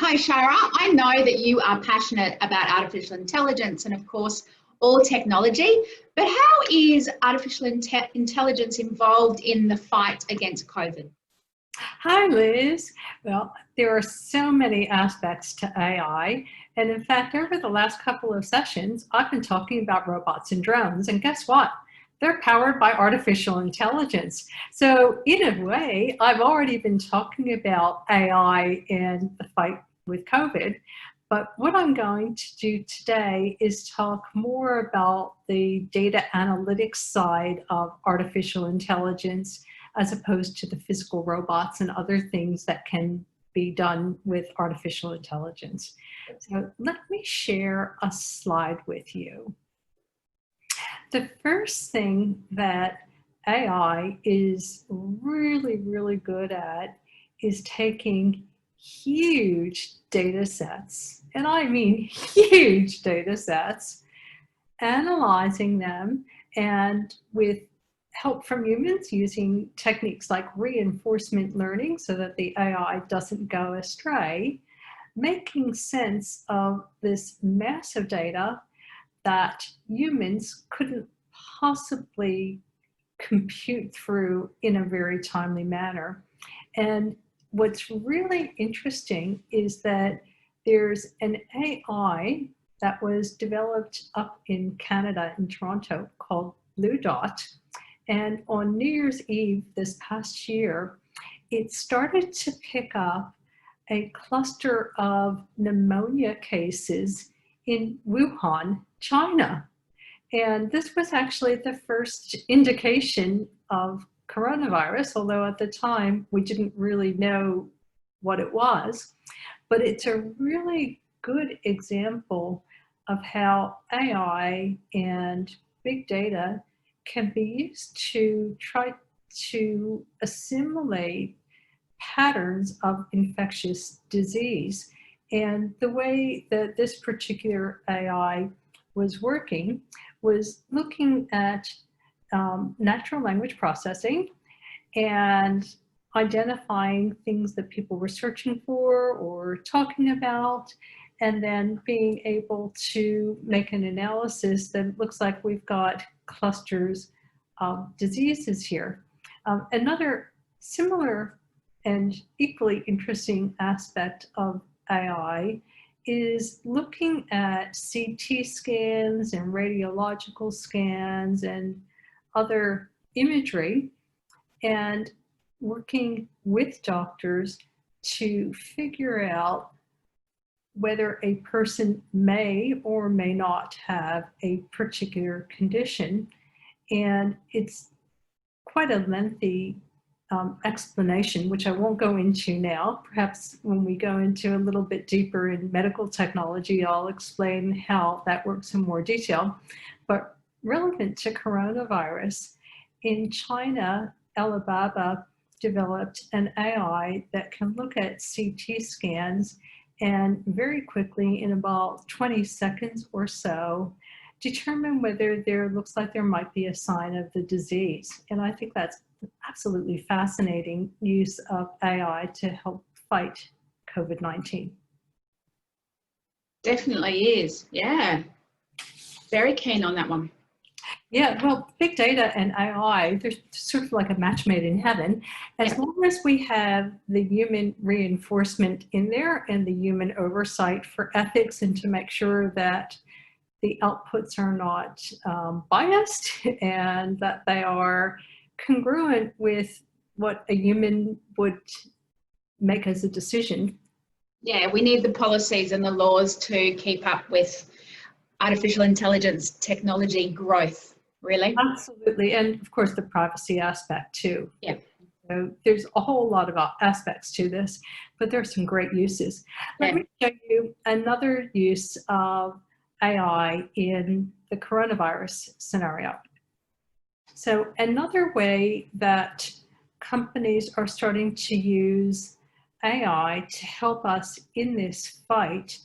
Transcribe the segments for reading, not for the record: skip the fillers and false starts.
Hi, Shara. I know that you are passionate about artificial intelligence and, of course, all technology, but how is artificial intelligence involved in the fight against COVID? Hi, Liz. Well, there are so many aspects to AI. And in fact, over the last couple of sessions, I've been talking about robots and drones. And guess what? They're powered by artificial intelligence. So in a way, I've already been talking about AI and the fight with COVID. But what I'm going to do today is talk more about the data analytics side of artificial intelligence as opposed to the physical robots and other things that can be done with artificial intelligence. So let me share a slide with you. The first thing that AI is really good at is taking huge data sets, and I mean huge data sets, analyzing them, and with help from humans using techniques like reinforcement learning so that the AI doesn't go astray, making sense of this massive data that humans couldn't possibly compute through in a very timely manner. And what's really interesting is that there's an AI that was developed up in Canada, in Toronto, called Blue Dot. And on New Year's Eve this past year, it started to pick up a cluster of pneumonia cases in Wuhan, China. And this was actually the first indication of coronavirus, although at the time we didn't really know what it was. But it's a really good example of how AI and big data can be used to try to assimilate patterns of infectious disease. And the way that this particular AI was working was looking at natural language processing and identifying things that people were searching for or talking about, and then being able to make an analysis that looks like we've got clusters of diseases here. Another similar and equally interesting aspect of AI is looking at CT scans and radiological scans and other imagery and working with doctors to figure out whether a person may or may not have a particular condition. And it's quite a lengthy explanation, which I won't go into now. Perhaps when we go into a little bit deeper in medical technology, I'll explain how that works in more detail. But relevant to coronavirus, in China, Alibaba developed an AI that can look at CT scans and very quickly, in about 20 seconds or so, determine whether there looks like there might be a sign of the disease. And I think that's absolutely fascinating use of AI to help fight COVID-19. Definitely is, yeah. Very keen on that one. Yeah, well, big data and AI, they're sort of like a match made in heaven. As long as we have the human reinforcement in there and the human oversight for ethics and to make sure that the outputs are not biased and that they are congruent with what a human would make as a decision. Yeah, we need the policies and the laws to keep up with artificial intelligence technology growth, really. Absolutely, and of course the privacy aspect too. Yeah. So there's a whole lot of aspects to this, but there are some great uses. Let me show you another use of AI in the coronavirus scenario. So another way that companies are starting to use AI to help us in this fight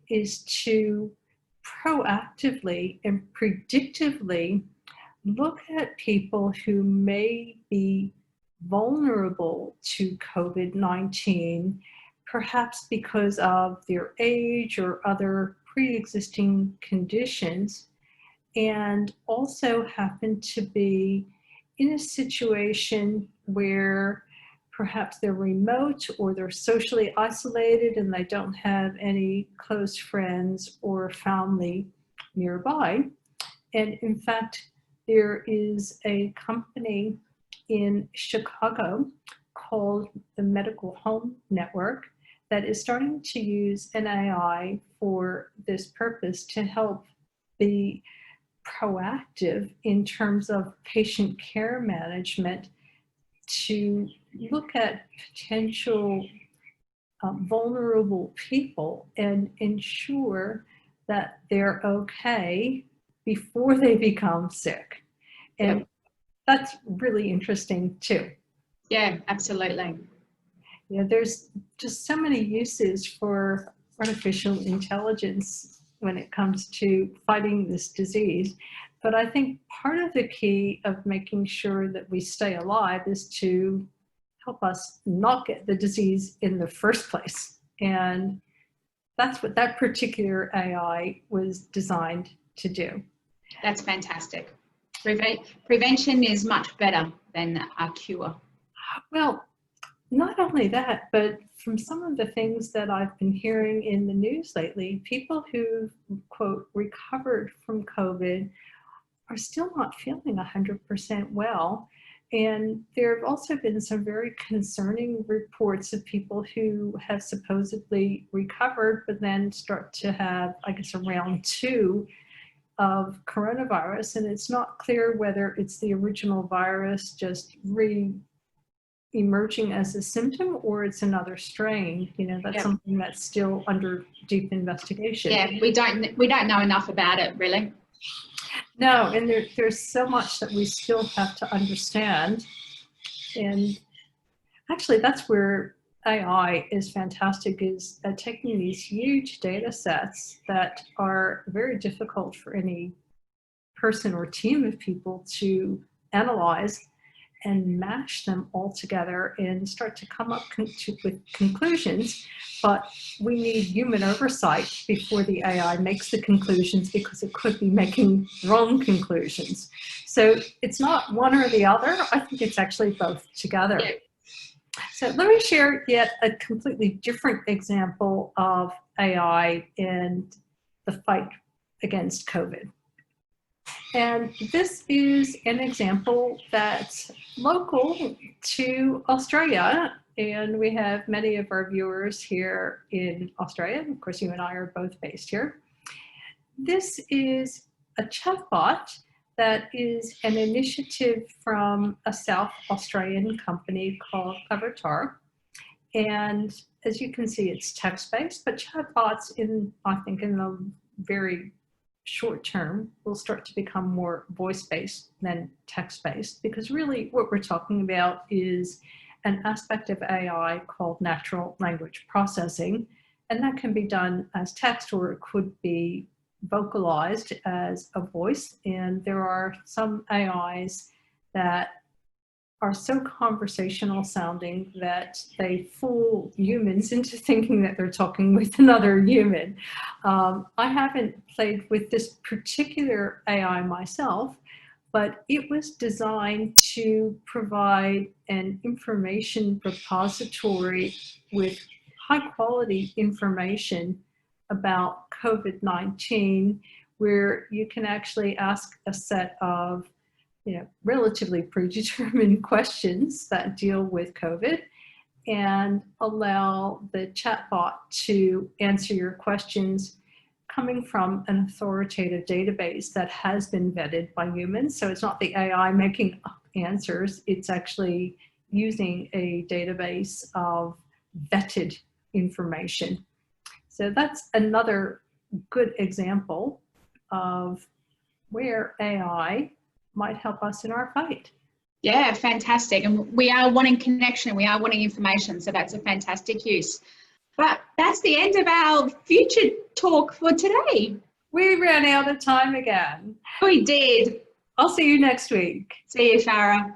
is to proactively and predictively look at people who may be vulnerable to COVID-19, perhaps because of their age or other pre-existing conditions, and also happen to be in a situation where perhaps they're remote or they're socially isolated and they don't have any close friends or family nearby. And in fact, there is a company in Chicago called the Medical Home Network that is starting to use an AI for this purpose to help be proactive in terms of patient care management, to look at potential vulnerable people and ensure that they're okay before they become sick. And that's really interesting too. Yeah, absolutely. Yeah, there's just so many uses for artificial intelligence when it comes to fighting this disease. But I think part of the key of making sure that we stay alive is to help us not get the disease in the first place. And that's what that particular AI was designed to do. That's fantastic. Prevention is much better than a cure. Well, not only that, but from some of the things that I've been hearing in the news lately, people who, quote, recovered from COVID are still not feeling 100% well. And there have also been some very concerning reports of people who have supposedly recovered, but then start to have, I guess, a round 2 of coronavirus. And it's not clear whether it's the original virus just emerging as a symptom or it's another strain. You know, that's something that's still under deep investigation. Yeah, we don't know enough about it, really. No, and there's so much that we still have to understand. And actually, that's where AI is fantastic, is taking these huge data sets that are very difficult for any person or team of people to analyze and mash them all together and start to come up with conclusions. But we need human oversight before the AI makes the conclusions, because it could be making wrong conclusions. So it's not one or the other. I think it's actually both together. Yeah. So let me share yet a completely different example of AI in the fight against COVID. And this is an example that's local to Australia, and we have many of our viewers here in Australia. Of course, you and I are both based here. This is a chatbot that is an initiative from a South Australian company called Avatar. And as you can see, it's text-based, but chatbots I think in the very short term will start to become more voice-based than text-based, because really what we're talking about is an aspect of AI called natural language processing, and that can be done as text or it could be vocalized as a voice. And there are some AIs that are so conversational sounding that they fool humans into thinking that they're talking with another human. I haven't played with this particular AI myself, but it was designed to provide an information repository with high quality information about COVID-19, where you can actually ask a set of relatively predetermined questions that deal with COVID and allow the chatbot to answer your questions coming from an authoritative database that has been vetted by humans. So it's not the AI making up answers, it's actually using a database of vetted information. So that's another good example of where AI might help us in our fight. Yeah, fantastic. And we are wanting connection, we are wanting information, so that's a fantastic use. But that's the end of our future talk for today. We ran out of time again. We did. I'll see you next week. See you, Shara.